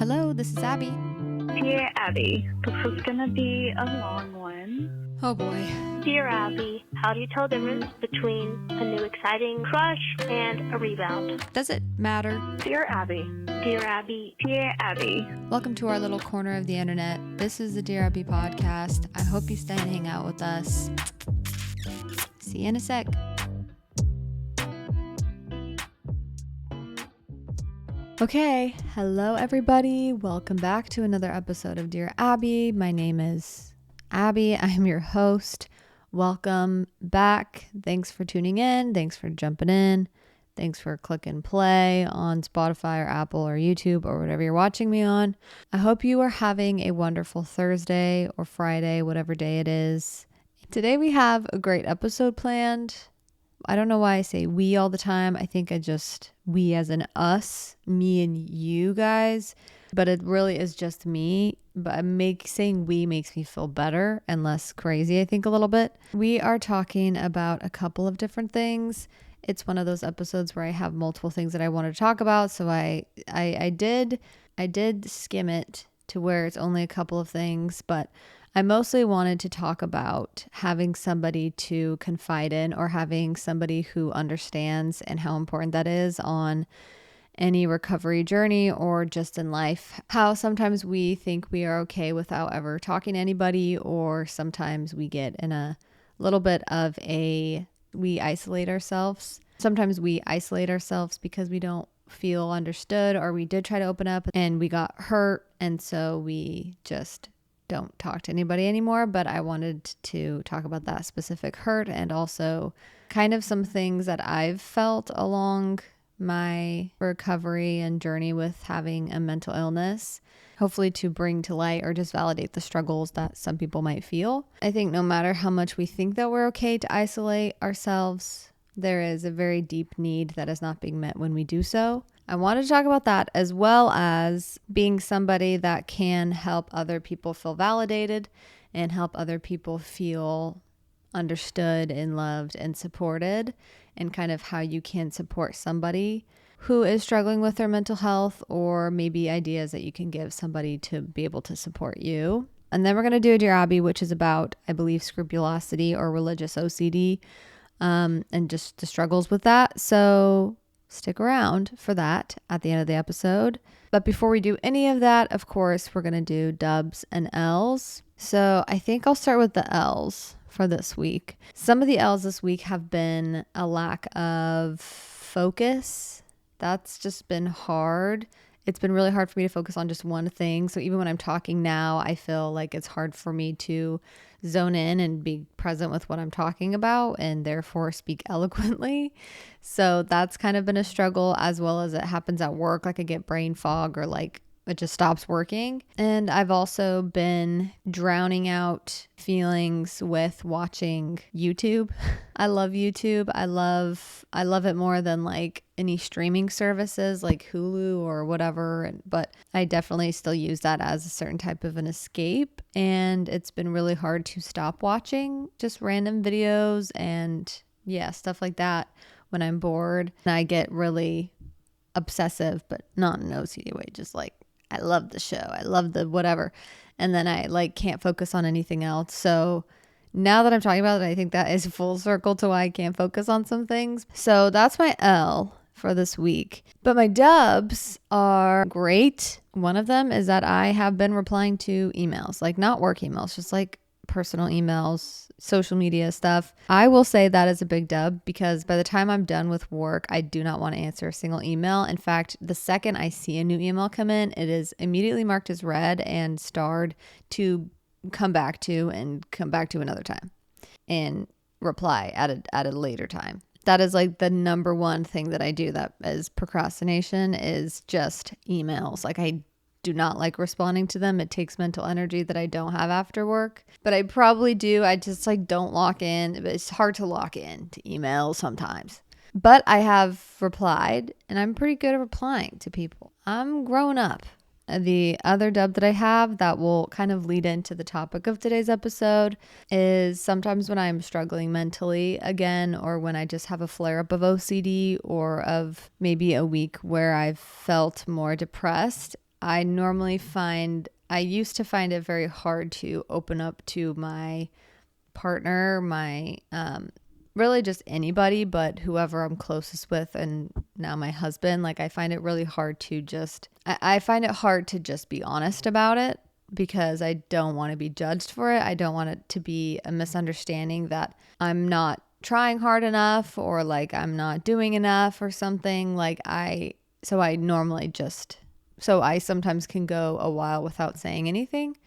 Hello, this is Abby. Dear Abby, this is gonna be a long one. Oh boy. Dear Abbey, how do you tell the difference between a new exciting crush and a rebound? Does it matter? Dear Abby. Dear Abbey. Dear Abby. Welcome to our little corner of the internet. This is the Dear Abby podcast. I hope you stay and hang out with us. See you in a sec. Okay, hello everybody. Welcome back to another episode of Dear Abby. My name is Abby. I'm your host. Welcome back. Thanks for tuning in. Thanks for jumping in. Thanks for clicking play on Spotify or Apple or YouTube or whatever you're watching me on. I hope you are having a wonderful Thursday or Friday, whatever day it is. Today we have a great episode planned. I don't know why I say we all the time. I think we as in us, me and you guys, but it really is just me. But saying we makes me feel better and less crazy, I think, a little bit. We are talking about a couple of different things. It's one of those episodes where I have multiple things that I want to talk about. So I did skim it to where it's only a couple of things, but I mostly wanted to talk about having somebody to confide in or having somebody who understands and how important that is on any recovery journey or just in life. How sometimes we think we are okay without ever talking to anybody, or sometimes we get in a little bit of we isolate ourselves. Sometimes we isolate ourselves because we don't feel understood, or we did try to open up and we got hurt, and so we just don't talk to anybody anymore. But I wanted to talk about that specific hurt and also kind of some things that I've felt along my recovery and journey with having a mental illness, hopefully to bring to light or just validate the struggles that some people might feel. I think no matter how much we think that we're okay to isolate ourselves, there is a very deep need that is not being met when we do so. I want to talk about that, as well as being somebody that can help other people feel validated and help other people feel understood and loved and supported, and kind of how you can support somebody who is struggling with their mental health, or maybe ideas that you can give somebody to be able to support you. And then we're going to do a Dear Abby, which is about, I believe, scrupulosity or religious OCD, and just the struggles with that. So stick around for that at the end of the episode. But before we do any of that, of course, we're going to do dubs and L's. So I think I'll start with the L's for this week. Some of the L's this week have been a lack of focus. That's just been hard. It's been really hard for me to focus on just one thing. So even when I'm talking now, I feel like it's hard for me to zone in and be present with what I'm talking about, and therefore speak eloquently. So that's kind of been a struggle, as well as it happens at work. Like I get brain fog, or like it just stops working. And I've also been drowning out feelings with watching YouTube. I love YouTube. I love it more than like any streaming services like Hulu or whatever. But I definitely still use that as a certain type of an escape. And it's been really hard to stop watching just random videos and stuff like that when I'm bored. And I get really obsessive, but not in an OCD way, just like, I love the show. I love the whatever. And then I like can't focus on anything else. So now that I'm talking about it, I think that is full circle to why I can't focus on some things. So that's my L for this week. But my dubs are great. One of them is that I have been replying to emails, like not work emails, just like personal emails, social media stuff. I will say that is a big dub, because by the time I'm done with work, I do not want to answer a single email. In fact, the second I see a new email come in, it is immediately marked as read and starred to come back to another time and reply at a later time. That is like the number one thing that I do that is procrastination, is just emails. Like I do not like responding to them. It takes mental energy that I don't have after work, but I probably do. I just like don't lock in. It's hard to lock in to emails sometimes, but I have replied, and I'm pretty good at replying to people. I'm growing up. The other dub that I have that will kind of lead into the topic of today's episode is sometimes when I'm struggling mentally again, or when I just have a flare up of OCD, or of maybe a week where I've felt more depressed, I used to find it very hard to open up to my partner, my really just anybody, but whoever I'm closest with, and now my husband. Like, I find it really hard to just I find it hard to just be honest about it, because I don't want to be judged for it. I don't want it to be a misunderstanding that I'm not trying hard enough, or like I'm not doing enough or something. So I sometimes can go a while without saying anything,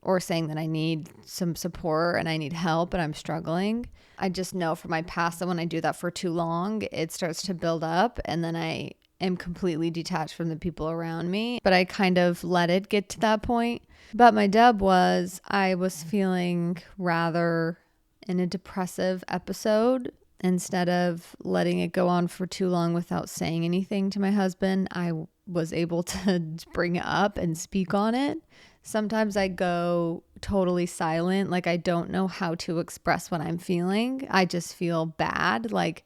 or saying that I need some support and I need help and I'm struggling. I just know from my past that when I do that for too long, it starts to build up, and then I am completely detached from the people around me. But I kind of let it get to that point. But my dub I was feeling rather in a depressive episode. Instead of letting it go on for too long without saying anything to my husband, I was able to bring it up and speak on it. Sometimes I go totally silent, like I don't know how to express what I'm feeling. I just feel bad, like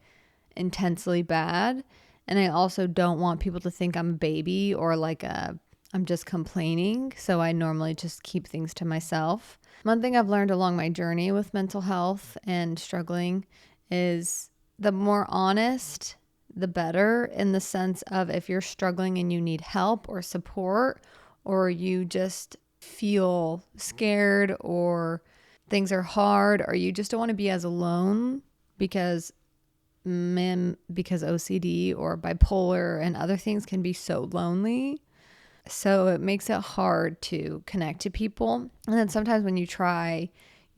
intensely bad. And I also don't want people to think I'm a baby, or like I'm just complaining. So I normally just keep things to myself. One thing I've learned along my journey with mental health and struggling is the more honest, the better, in the sense of if you're struggling and you need help or support, or you just feel scared, or things are hard, or you just don't want to be as alone because OCD or bipolar and other things can be so lonely. So it makes it hard to connect to people. And then sometimes when you try,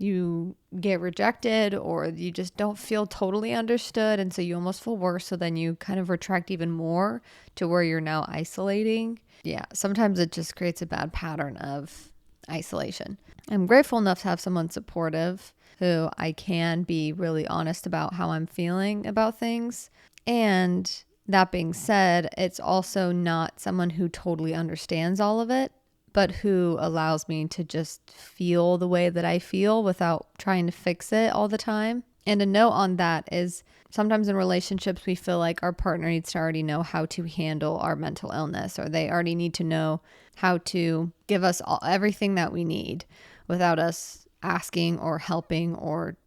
you get rejected, or you just don't feel totally understood. And so you almost feel worse. So then you kind of retract even more to where you're now isolating. Yeah, sometimes it just creates a bad pattern of isolation. I'm grateful enough to have someone supportive who I can be really honest about how I'm feeling about things. And that being said, it's also not someone who totally understands all of it, but who allows me to just feel the way that I feel without trying to fix it all the time. And a note on that is, sometimes in relationships, we feel like our partner needs to already know how to handle our mental illness, or they already need to know how to give us everything that we need without us asking or helping, or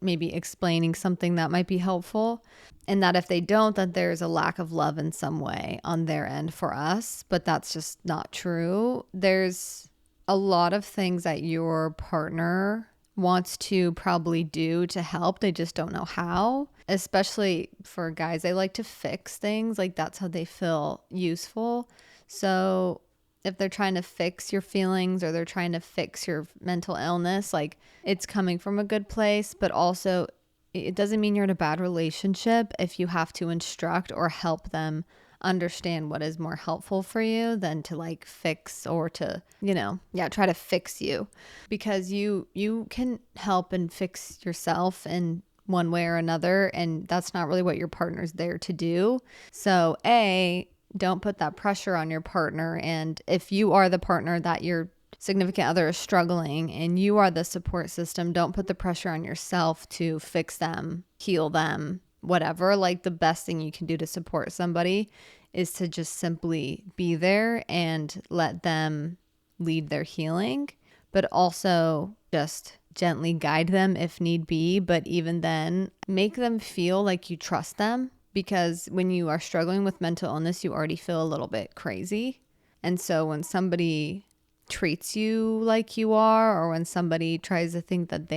maybe explaining something that might be helpful. And that if they don't, that there's a lack of love in some way on their end for us. But that's just not true. There's a lot of things that your partner wants to probably do to help. They just don't know how. Especially for guys, they like to fix things. Like, that's how they feel useful. So if they're trying to fix your feelings, or they're trying to fix your mental illness, like, it's coming from a good place. But also, it doesn't mean you're in a bad relationship if you have to instruct or help them understand what is more helpful for you than to like fix, or to, try to fix you. Because you can help and fix yourself in one way or another, and that's not really what your partner's there to do. So don't put that pressure on your partner. And if you are the partner that your significant other is struggling and you are the support system, don't put the pressure on yourself to fix them, heal them, whatever. Like, the best thing you can do to support somebody is to just simply be there and let them lead their healing, but also just gently guide them if need be. But even then, make them feel like you trust them. Because when you are struggling with mental illness, you already feel a little bit crazy. And so when somebody treats you like you are, or when somebody tries to think that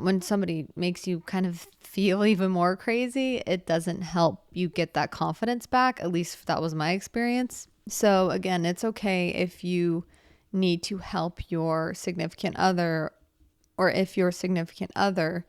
when somebody makes you kind of feel even more crazy, it doesn't help you get that confidence back. At least that was my experience. So again, it's okay if you need to help your significant other, or if your significant other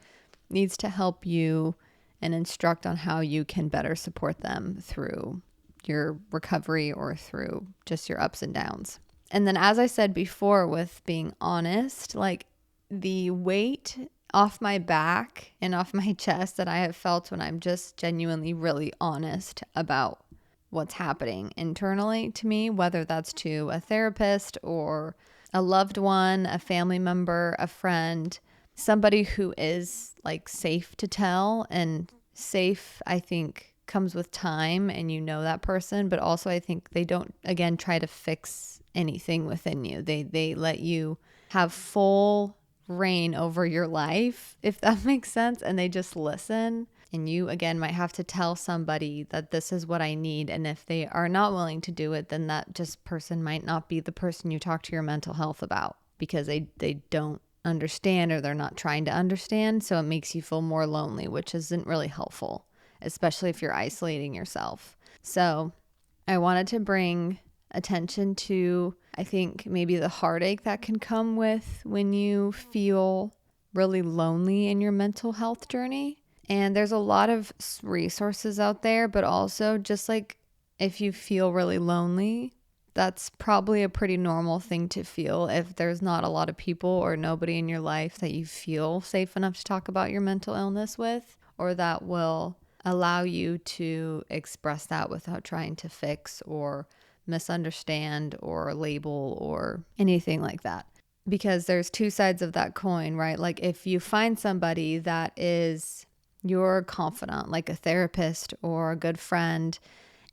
needs to help you and instruct on how you can better support them through your recovery or through just your ups and downs. And then, as I said before, with being honest, like, the weight off my back and off my chest that I have felt when I'm just genuinely really honest about what's happening internally to me, whether that's to a therapist or a loved one, a family member, a friend, somebody who is like safe to tell. And safe, I think, comes with time and you know that person, but also I think they don't, again, try to fix anything within you. They let you have full reign over your life, if that makes sense, and they just listen. And you, again, might have to tell somebody that this is what I need. And if they are not willing to do it, then that just person might not be the person you talk to your mental health about, because they don't understand, or they're not trying to understand. So it makes you feel more lonely, which isn't really helpful, especially if you're isolating yourself. So I wanted to bring attention to, I think, maybe the heartache that can come with when you feel really lonely in your mental health journey. And there's a lot of resources out there, but also just like if you feel really lonely, that's probably a pretty normal thing to feel if there's not a lot of people or nobody in your life that you feel safe enough to talk about your mental illness with, or that will allow you to express that without trying to fix or misunderstand or label or anything like that. Because there's two sides of that coin, right? Like if you find somebody that is your confidant, like a therapist or a good friend,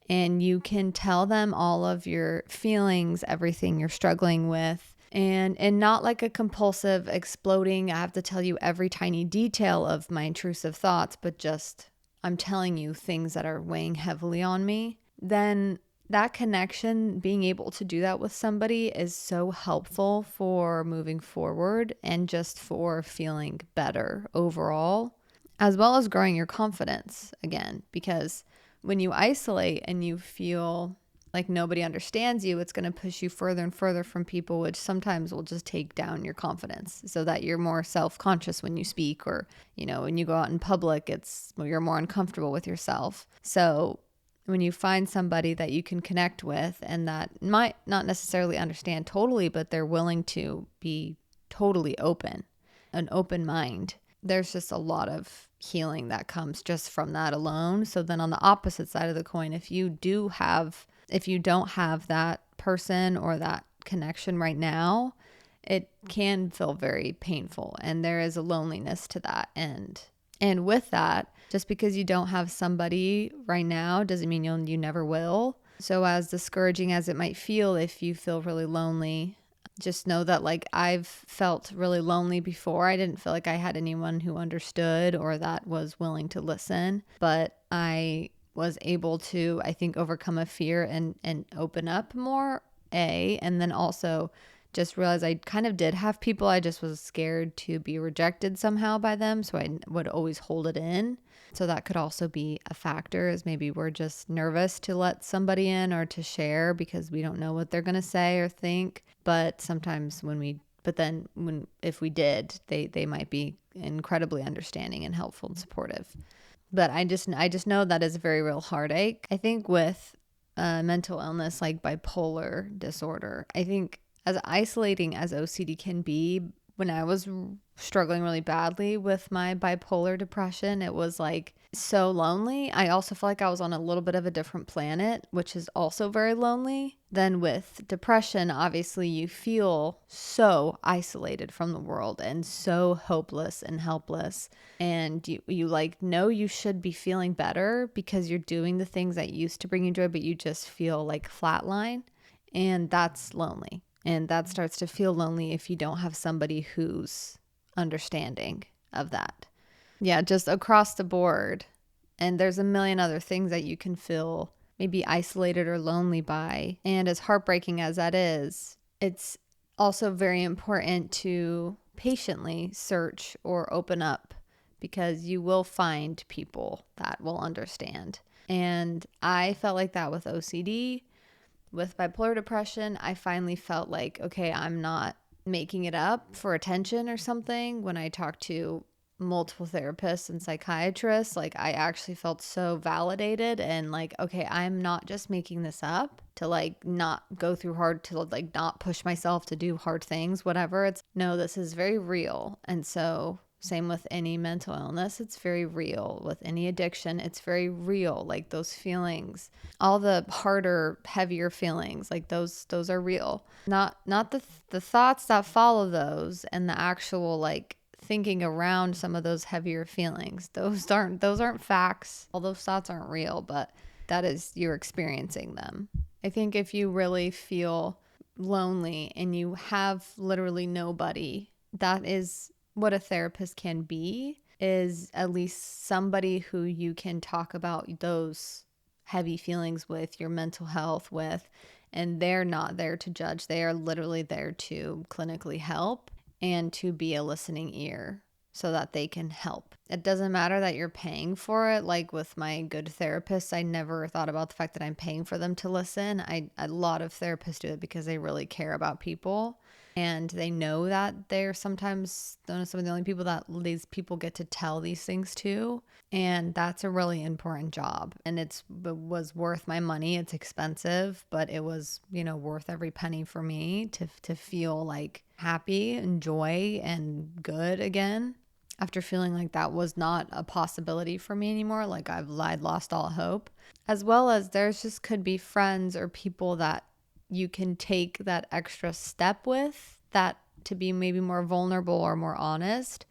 and you can tell them all of your feelings, everything you're struggling with, and not like a compulsive exploding, I have to tell you every tiny detail of my intrusive thoughts, but just I'm telling you things that are weighing heavily on me, then that connection, being able to do that with somebody, is so helpful for moving forward and just for feeling better overall, as well as growing your confidence again. Because when you isolate and you feel like nobody understands you, it's going to push you further and further from people, which sometimes will just take down your confidence, so that you're more self-conscious when you speak, or, you know, when you go out in public, you're more uncomfortable with yourself. So when you find somebody that you can connect with and that might not necessarily understand totally, but they're willing to be totally open, an open mind, there's just a lot of healing that comes just from that alone. So then on the opposite side of the coin, if you don't have that person or that connection right now, it can feel very painful, and there is a loneliness to that. And with that, just because you don't have somebody right now doesn't mean you never will. So as discouraging as it might feel, if you feel really lonely, just know that, like, I've felt really lonely before. I didn't feel like I had anyone who understood or that was willing to listen, but I was able to, I think, overcome a fear and open up more, and then also just realize I kind of did have people. I just was scared to be rejected somehow by them, so I would always hold it in. So that could also be a factor, is maybe we're just nervous to let somebody in or to share because we don't know what they're going to say or think. But sometimes if we did, they might be incredibly understanding and helpful and supportive. But I just know that is a very real heartache. I think with mental illness like bipolar disorder, I think as isolating as OCD can be, when I was struggling really badly with my bipolar depression, it was like so lonely. I also felt like I was on a little bit of a different planet, which is also very lonely. Then with depression, obviously you feel so isolated from the world and so hopeless and helpless. And you like know you should be feeling better because you're doing the things that used to bring you joy, but you just feel like flatline. And that's lonely. And that starts to feel lonely if you don't have somebody who's understanding of that. Yeah, just across the board. And there's a million other things that you can feel maybe isolated or lonely by. And as heartbreaking as that is, it's also very important to patiently search or open up, because you will find people that will understand. And I felt like that with OCD. With bipolar depression, I finally felt like, okay, I'm not making it up for attention or something. When I talked to multiple therapists and psychiatrists, like, I actually felt so validated and like, okay, I'm not just making this up to like not go through hard, to like not push myself to do hard things, whatever. It's no, this is very real. And so same with any mental illness, it's very real. With any addiction, it's very real. Like those feelings, all the harder, heavier feelings, like those are real. Not the thoughts that follow those, and the actual like thinking around some of those heavier feelings. Those aren't facts. All those thoughts aren't real, but that is, you're experiencing them. I think if you really feel lonely and you have literally nobody, that is what a therapist can be, is at least somebody who you can talk about those heavy feelings with, your mental health with, and they're not there to judge. They are literally there to clinically help and to be a listening ear so that they can help. It doesn't matter that you're paying for it. Like with my good therapists, I never thought about the fact that I'm paying for them to listen. A lot of therapists do it because they really care about people. And they know that they're sometimes some of the only people that these people get to tell these things to. And that's a really important job. And it was worth my money. It's expensive, but it was, worth every penny for me to feel like happy and joy and good again. After feeling like that was not a possibility for me anymore, like I'd lost all hope. As well as there's just could be friends or people that you can take that extra step with, that to be maybe more vulnerable or more honest,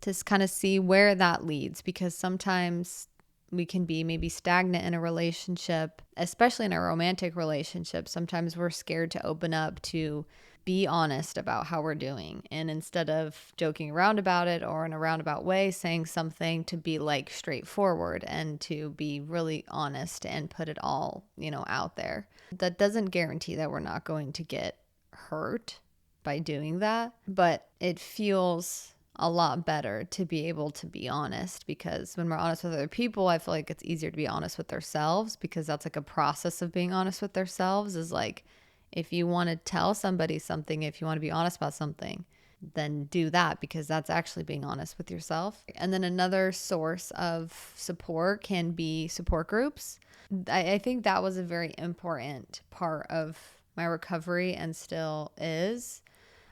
to kind of see where that leads. Because sometimes we can be maybe stagnant in a relationship, especially in a romantic relationship. Sometimes we're scared to open up, to be honest about how we're doing. And instead of joking around about it or in a roundabout way, saying something, to be like straightforward and to be really honest and put it all, out there. That doesn't guarantee that we're not going to get hurt by doing that, but it feels a lot better to be able to be honest, because when we're honest with other people, I feel like it's easier to be honest with ourselves, because that's like a process of being honest with ourselves. Is like, if you want to tell somebody something, if you want to be honest about something, then do that, because that's actually being honest with yourself. And then another source of support can be support groups. I think that was a very important part of my recovery and still is.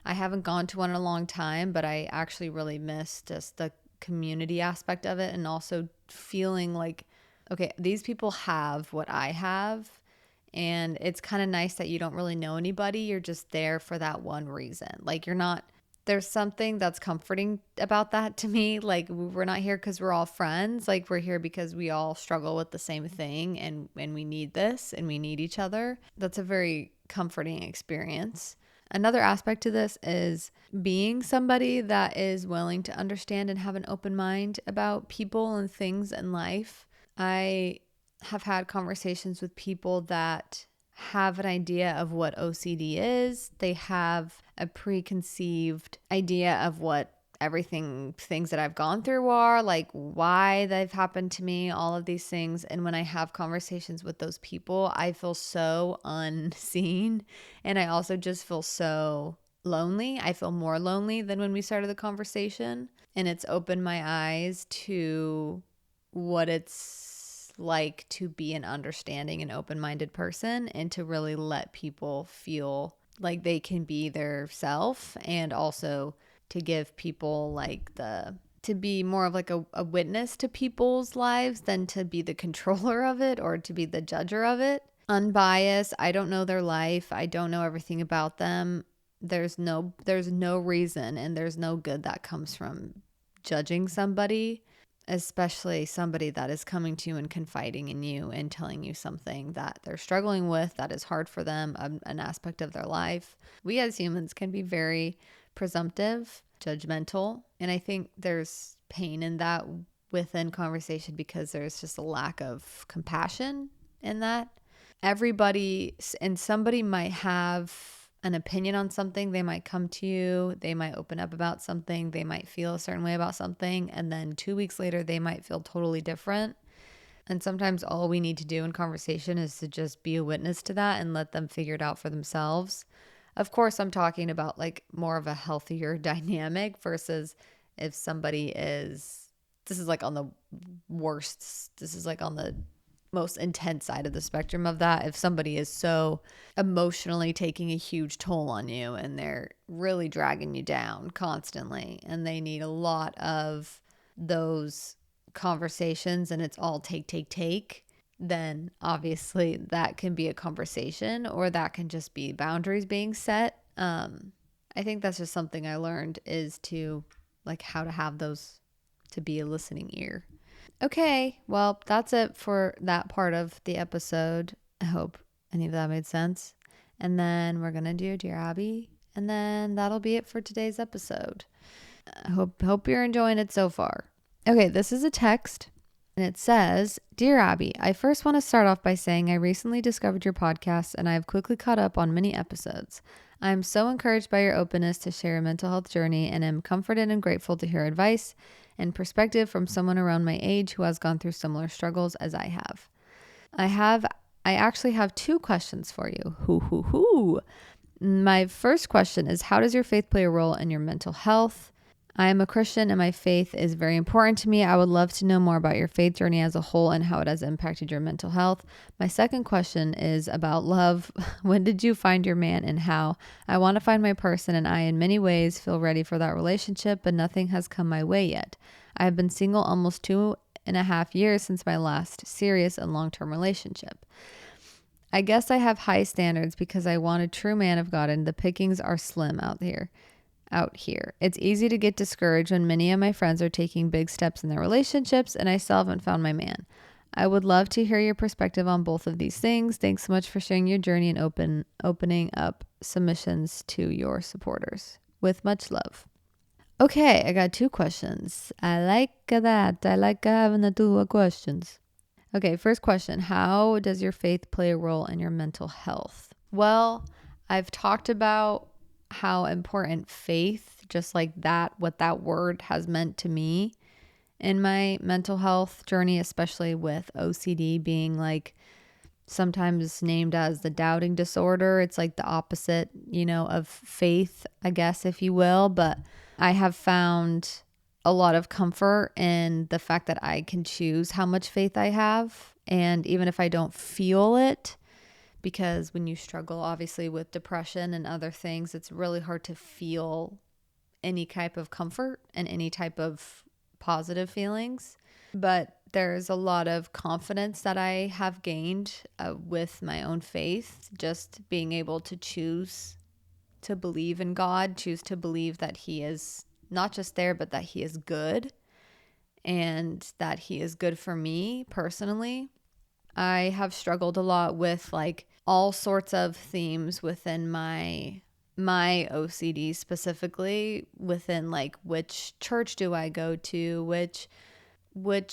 I haven't gone to one in a long time, but I actually really miss just the community aspect of it, and also feeling like, okay, these people have what I have. And it's kind of nice that you don't really know anybody. You're just there for that one reason. Like, there's something that's comforting about that to me. Like, we're not here because we're all friends. Like, we're here because we all struggle with the same thing, and we need this and we need each other. That's a very comforting experience. Another aspect to this is being somebody that is willing to understand and have an open mind about people and things in life. I have had conversations with people that have an idea of what OCD is. They have a preconceived idea of what things that I've gone through are, like why they've happened to me, all of these things. And when I have conversations with those people, I feel so unseen. And I also just feel so lonely. I feel more lonely than when we started the conversation. And it's opened my eyes to what it's like to be an understanding and open-minded person, and to really let people feel like they can be their self, and also to give people to be more of like a witness to people's lives than to be the controller of it or to be the judger of it. Unbiased. I don't know their life. I don't know everything about them. There's no reason, and there's no good that comes from judging somebody, especially somebody that is coming to you and confiding in you and telling you something that they're struggling with, that is hard for them, an aspect of their life. We as humans can be very presumptive, judgmental, and I think there's pain in that within conversation, because there's just a lack of compassion in that. Somebody might have an opinion on something. They might come to you, they might open up about something, they might feel a certain way about something, and then 2 weeks later they might feel totally different. And sometimes all we need to do in conversation is to just be a witness to that and let them figure it out for themselves. Of course, I'm talking about like more of a healthier dynamic versus if somebody this is like on the worst, this is like on the most intense side of the spectrum of that. If somebody is so emotionally taking a huge toll on you and they're really dragging you down constantly, and they need a lot of those conversations and it's all take, then obviously that can be a conversation, or that can just be boundaries being set. I think that's just something I learned, is to like how to have those to be a listening ear. Okay, well, that's it for that part of the episode. I hope any of that made sense. And then we're going to do Dear Abby, and then that'll be it for today's episode. I hope you're enjoying it so far. Okay, this is a text, and it says, Dear Abby, I first want to start off by saying I recently discovered your podcast, and I have quickly caught up on many episodes. I am so encouraged by your openness to share your mental health journey, and am comforted and grateful to hear advice and perspective from someone around my age who has gone through similar struggles as I have. I actually have 2 questions for you. My first question is, how does your faith play a role in your mental health? I am a Christian and my faith is very important to me. I would love to know more about your faith journey as a whole and how it has impacted your mental health. My second question is about love. When did you find your man and how? I want to find my person, and I in many ways feel ready for that relationship, but nothing has come my way yet. I have been single almost 2.5 years since my last serious and long-term relationship. I guess I have high standards because I want a true man of God, and the pickings are slim out here. It's easy to get discouraged when many of my friends are taking big steps in their relationships, and I still haven't found my man. I would love to hear your perspective on both of these things. Thanks so much for sharing your journey and opening up submissions to your supporters. With much love. Okay, I got 2 questions. I like that. I like having the 2 questions. Okay, first question. How does your faith play a role in your mental health? Well, I've talked about how important faith, just like that, what that word has meant to me in my mental health journey, especially with OCD being like sometimes named as the doubting disorder. It's like the opposite, of faith, I guess, if you will. But I have found a lot of comfort in the fact that I can choose how much faith I have. And even if I don't feel it, because when you struggle, obviously, with depression and other things, it's really hard to feel any type of comfort and any type of positive feelings. But there's a lot of confidence that I have gained with my own faith, just being able to choose to believe in God, choose to believe that He is not just there, but that He is good and that He is good for me personally. I have struggled a lot with like all sorts of themes within my OCD, specifically within like which church do I go to, which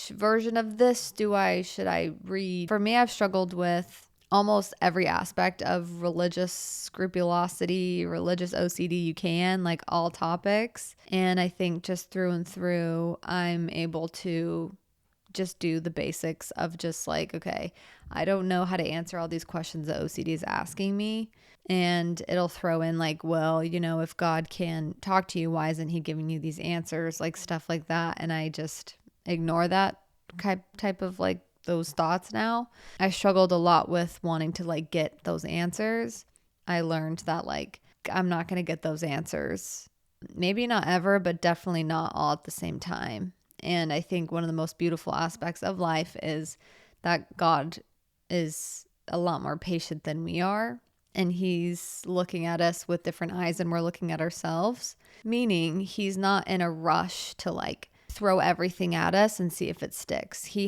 version of this should I read. For me, I've struggled with almost every aspect of religious scrupulosity, religious OCD you can, like all topics. And I think just through and through, I'm able to just do the basics of just like, okay, I don't know how to answer all these questions that OCD is asking me. And it'll throw in like, well, if God can talk to you, why isn't He giving you these answers? Like stuff like that. And I just ignore that type of like those thoughts now. I struggled a lot with wanting to like get those answers. I learned that like, I'm not going to get those answers. Maybe not ever, but definitely not all at the same time. And I think one of the most beautiful aspects of life is that God is a lot more patient than we are. And He's looking at us with different eyes than we're looking at ourselves. Meaning He's not in a rush to like throw everything at us and see if it sticks. He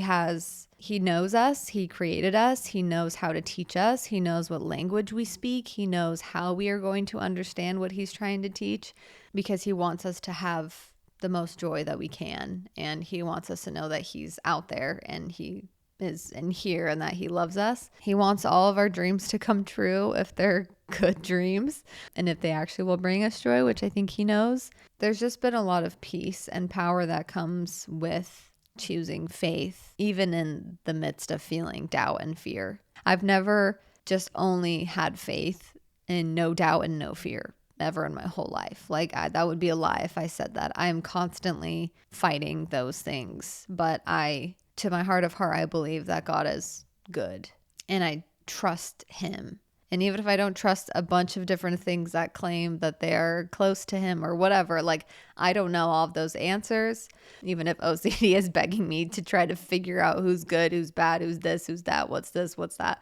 knows us. He created us. He knows how to teach us. He knows what language we speak. He knows how we are going to understand what He's trying to teach, because He wants us to have the most joy that we can. And He wants us to know that He's out there and He is in here and that He loves us. He wants all of our dreams to come true if they're good dreams and if they actually will bring us joy, which I think He knows. There's just been a lot of peace and power that comes with choosing faith, even in the midst of feeling doubt and fear. I've never just only had faith and no doubt and no fear ever in my whole life. Like that would be a lie if I said that. I am constantly fighting those things, but to my heart of heart, I believe that God is good and I trust Him. And even if I don't trust a bunch of different things that claim that they're close to Him or whatever, like I don't know all of those answers, even if OCD is begging me to try to figure out who's good, who's bad, who's this, who's that, what's this, what's that.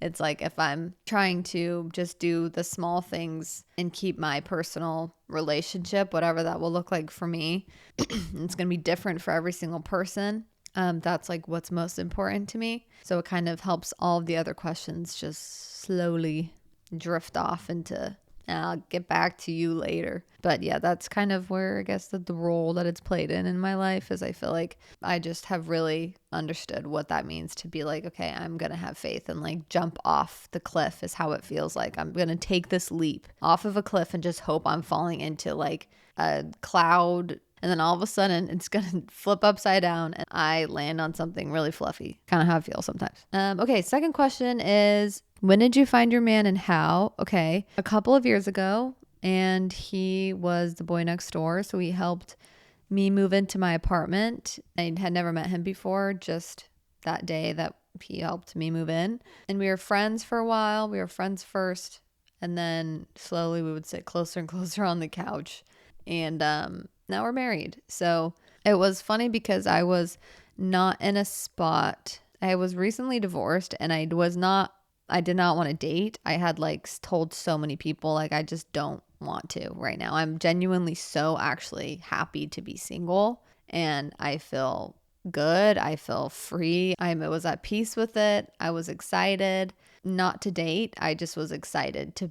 It's like if I'm trying to just do the small things and keep my personal relationship, whatever that will look like for me, it's going to be different for every single person. That's like what's most important to me. So it kind of helps all of the other questions just slowly drift off into, I'll get back to you later. But yeah, that's kind of where I guess that the role that it's played in my life is I feel like I just have really understood what that means to be like, okay, I'm going to have faith and like jump off the cliff is how it feels like. I'm going to take this leap off of a cliff and just hope I'm falling into like a cloud. And then all of a sudden it's going to flip upside down and I land on something really fluffy. Kind of how I feel sometimes. Okay, second question is, when did you find your man and how? Okay, a couple of years ago, and he was the boy next door. So he helped me move into my apartment. I had never met him before, just that day that he helped me move in. And we were friends for a while. We were friends first. And then slowly we would sit closer and closer on the couch. And now we're married. So it was funny because I was not in a spot. I was recently divorced and I did not want to date. I had like told so many people, like, I just don't want to right now. I'm genuinely so actually happy to be single and I feel good. I feel free. I was at peace with it. I was excited not to date. I just was excited to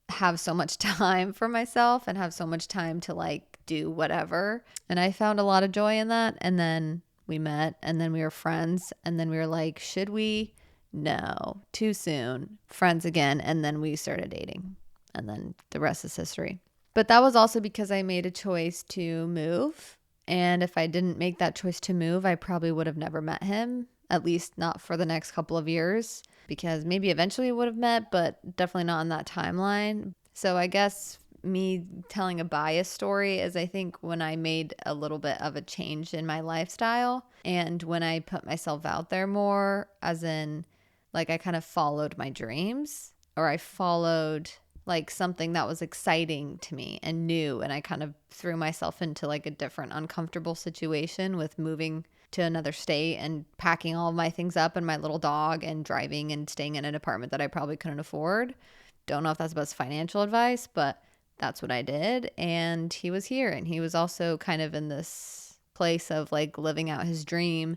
have so much time for myself and have so much time to like do whatever. And I found a lot of joy in that. And then we met and then we were friends. And then we were like, should we? No, too soon. Friends again. And then we started dating. And then the rest is history. But that was also because I made a choice to move. And if I didn't make that choice to move, I probably would have never met him, at least not for the next couple of years, because maybe eventually we would have met, but definitely not on that timeline. So I guess me telling a bias story is I think when I made a little bit of a change in my lifestyle and when I put myself out there more, as in like I kind of followed my dreams, or I followed like something that was exciting to me and new, and I kind of threw myself into like a different uncomfortable situation with moving to another state and packing all of my things up and my little dog and driving and staying in an apartment that I probably couldn't afford. Don't know if that's best financial advice, but that's what I did. And he was here, and he was also kind of in this place of like living out his dream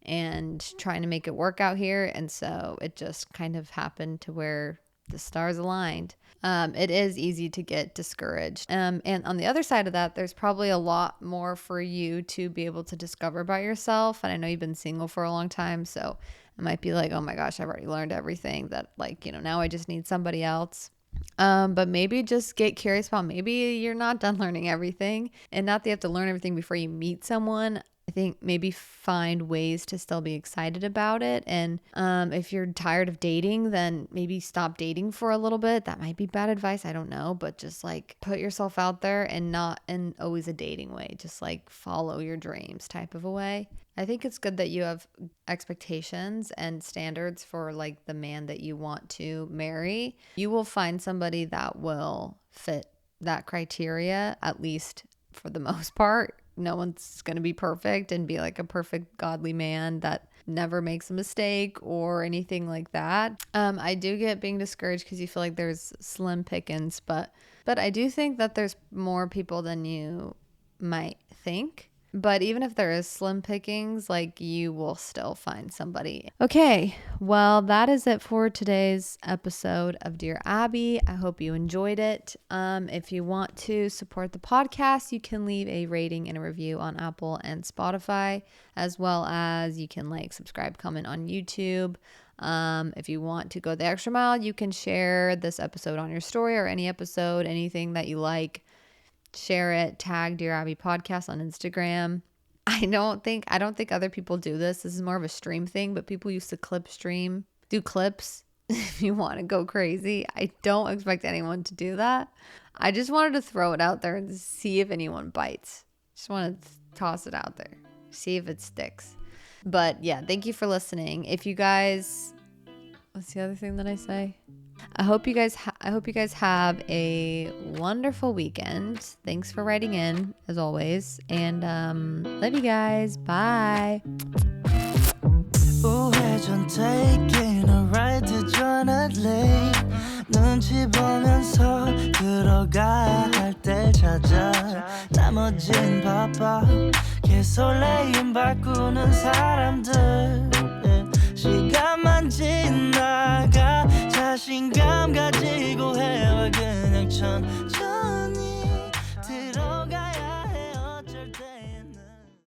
and trying to make it work out here. And so it just kind of happened to where the stars aligned. It is easy to get discouraged. And on the other side of that, there's probably a lot more for you to be able to discover about yourself. And I know you've been single for a long time, so it might be like, oh my gosh, I've already learned everything that, like, you know, now I just need somebody else. But maybe just get curious about, maybe you're not done learning everything, and not that you have to learn everything before you meet someone. I think maybe find ways to still be excited about it. And if you're tired of dating, then maybe stop dating for a little bit. That might be bad advice. I don't know. But just like put yourself out there, and not in always a dating way. Just like follow your dreams type of a way. I think it's good that you have expectations and standards for like the man that you want to marry. You will find somebody that will fit that criteria, at least for the most part. No one's going to be perfect and be like a perfect godly man that never makes a mistake or anything like that. I do get being discouraged because you feel like there's slim pickings, but I do think that there's more people than you might think. But even if there is slim pickings, like, you will still find somebody. Okay, well, that is it for today's episode of Dear Abbey. I hope you enjoyed it. If you want to support the podcast, you can leave a rating and a review on Apple and Spotify, as well as you can like, subscribe, comment on YouTube. If you want to go the extra mile, you can share this episode on your story, or any episode, anything that you like. Share it, tag Dear Abbey Podcast on Instagram. I don't think other people do this. This is more of a stream thing, but people used to do clips if you want to go crazy. I don't expect anyone to do that. I just wanted to throw it out there and see if anyone bites. Just want to toss it out there, see if it sticks. But yeah, thank you for listening. If you guys, what's the other thing that I say? I hope you guys have a wonderful weekend. Thanks for writing in, as always. And love you guys. Bye. gonna late 눈치 보면서 들어가 할 때 찾아 나머진 바빠 개설레임 바꾸는 사람들 시간만 지나가 자신감 가지고 해와 그냥 천천히